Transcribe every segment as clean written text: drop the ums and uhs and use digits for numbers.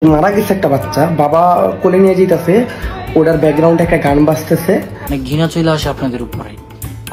মারা গেছে একটা বাচ্চা, বাবা কোলে নিয়ে যেতেছে, ওটার ব্যাকগ্রাউন্ডে একটা গান বাজতেছে। অনেক ঘৃণা চলে আসে আপনাদের উপরে।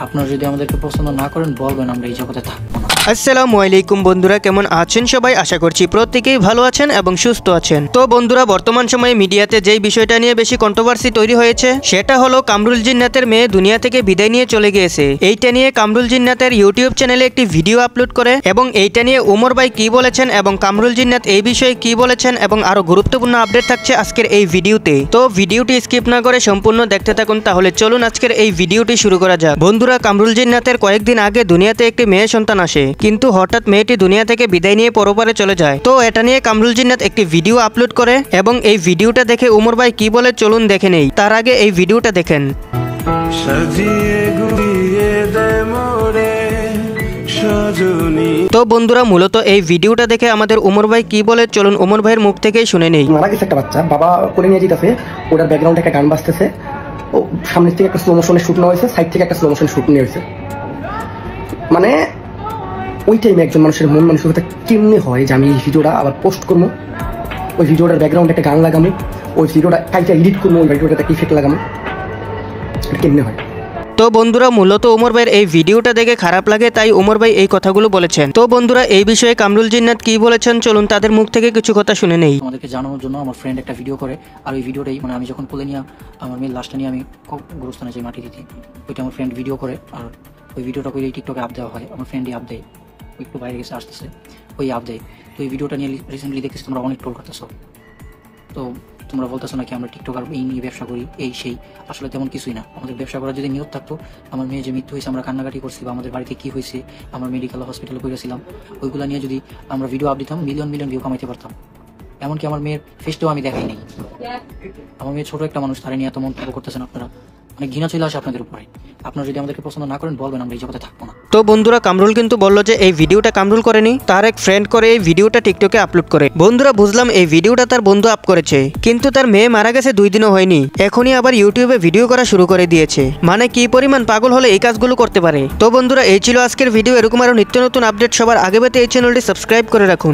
আপনারা যদি আমাদেরকে পছন্দ না করেন বলবেন, আমরা এই জগতে থাকবো না। আসসালামু আলাইকুম বন্ধুরা, কেমন আছেন সবাই? আশা করছি প্রত্যেকেই ভালো আছেন এবং সুস্থ আছেন। তো বন্ধুরা, বর্তমান সময়ে মিডিয়াতে যেই বিষয়টা নিয়ে বেশি কন্ট্রোভার্সি তৈরি হয়েছে সেটা হলো কামরুল জিন্নাতের মেয়ে দুনিয়া থেকে বিদায় নিয়ে চলে গিয়েছে। এইটা নিয়ে কামরুল জিন্নাতের ইউটিউব চ্যানেলে একটি ভিডিও আপলোড করে এবং এইটা নিয়ে ওমর ভাই কি বলেছেন এবং কামরুল জিন্নাত এই বিষয়ে কি বলেছেন এবং আরো গুরুত্বপূর্ণ আপডেট থাকছে আজকের এই ভিডিওতে। তো ভিডিওটি স্কিপ না করে সম্পূর্ণ দেখতে থাকুন। তাহলে চলুন আজকের এই ভিডিওটি শুরু করা যাক। বন্ধুরা, কামরুল জিন্নাতের কয়েকদিন আগে দুনিয়াতে একটি মেয়ে সন্তান আসে, কিন্তু হঠাৎ মেয়েটি দুনিয়া থেকে বিদায় নিয়ে পরপারে চলে যায়। তো এটা নিয়ে কামরুল জিন্নাত একটি ভিডিও আপলোড করে এবং এই ভিডিওটা দেখে ওমর ভাই কি বলে চলুন দেখে নেই। তার আগে এই ভিডিওটা দেখেন। তো বন্ধুরা, মূলত এই ভিডিওটা দেখে আমাদের ওমর ভাই কি বলে চলুন ওমর ভাইয়ের মুখ থেকেই শুনে নেই। মারা গেছে একটা বাচ্চা, বাবা কোলে নিয়ে যেতেছে, ওটার ব্যাকগ্রাউন্ডে একটা গান বাজতেছে। ও সামনের থেকে একটা স্লো মোশনের শুট নেওয়া হয়েছে, সাইড থেকে একটা স্লো মোশন শুট নিয়ে হয়েছে। মানে ওই টাইমে একজন মানুষের মন মানসিকতা কেমনি হয় যে আমি এই ভিডিওটা আবার পোস্ট করবো, ওই ভিডিওটার ব্যাকগ্রাউন্ডে একটা গান লাগামো, ওই ভিডিওটা কাইটা এডিট করবো, ওই ভিডিওটাতে ইফেক্ট লাগামো, কেমনি হয়। তো বন্ধুরা, মূলত ওমর ভাইয়ের এই ভিডিওটা দেখে খারাপ লাগে, তাই ওমর ভাই এই কথাগুলো বলেছেন। তো বন্ধুরা, এই বিষয়ে কামরুল জিন্নাত কি বলেছেন চলুন তাদের মুখ থেকে কিছু কথা শুনে নেই। আমাদেরকে জানানোর জন্য আমার ফ্রেন্ড একটা ভিডিও করে, আর ওই ভিডিওটাই মানে আমি যখন কোলে নিয়ে আমার মেয়ের লাশটা নিয়ে আমি গুরুস্থানে যাই মাটি দিতে, ওইটা আমার ফ্রেন্ড ভিডিও করে, আর ওই ভিডিওটা করে টিকটকে আপ দেওয়া হয়। আমার ফ্রেন্ডই আপ দেয়, একটু বাইরে গেছে আসতেছে, ওই আপ দেয়। তো এই ভিডিওটা নিয়ে রিসেন্টলি দেখেছি তোমরা অনেক ট্রোল করতেছো। তো তোমরা বলতেছো নাকি আমরা টিকটক আর এই নিয়ে ব্যবসা করি, এই সেই। আসলে তেমন কিছুই না। আমাদের ব্যবসা করার যদি নিয়ত থাকতো, আমার মেয়ে যে মৃত্যু হয়েছে আমরা কান্নাকাটি করছি, বা আমাদের বাড়িতে কি হয়েছে, আমরা মেডিকেল হসপিটালে করেছিলাম, ওইগুলো নিয়ে যদি আমরা ভিডিও আপ দিতাম, মিলিয়ন মিলিয়ন ভিউ কামাইতে পারতাম। এমনকি আমার মেয়ের ফেসটাও আমি দেখাই নেই। আমার মেয়ে ছোট একটা মানুষ, তারা নিয়ে এত মন্তব্য করতেছেন আপনারা। অনেক ঘৃণা চলে আসে আপনাদের উপরে। আপনারা যদি আমাদেরকে পছন্দ না করেন বলবেন, আমরা এই জগতে থাকবো না। তো বন্ধুরা, কামরুল কিন্তু বললো যে এই ভিডিওটা কামরুল করেনি, তার এক ফ্রেন্ড করে এই ভিডিওটা টিকটকে আপলোড করে। বন্ধুরা, বুঝলাম এই ভিডিওটা তার বন্ধু আপ করেছে, কিন্তু তার মেয়ে মারা গেছে 2 দিনও হয়নি, এখনই আবার ইউটিউবে ভিডিও করা শুরু করে দিয়েছে। মানে কি পরিমাণ পাগল হলে এই কাজগুলো করতে পারে। তো বন্ধুরা, এই ছিল আজকের ভিডিও। এরকম আরো নিত্য নতুন আপডেট সবার আগে পেতে এই চ্যানেলটি সাবস্ক্রাইব করে রাখুন।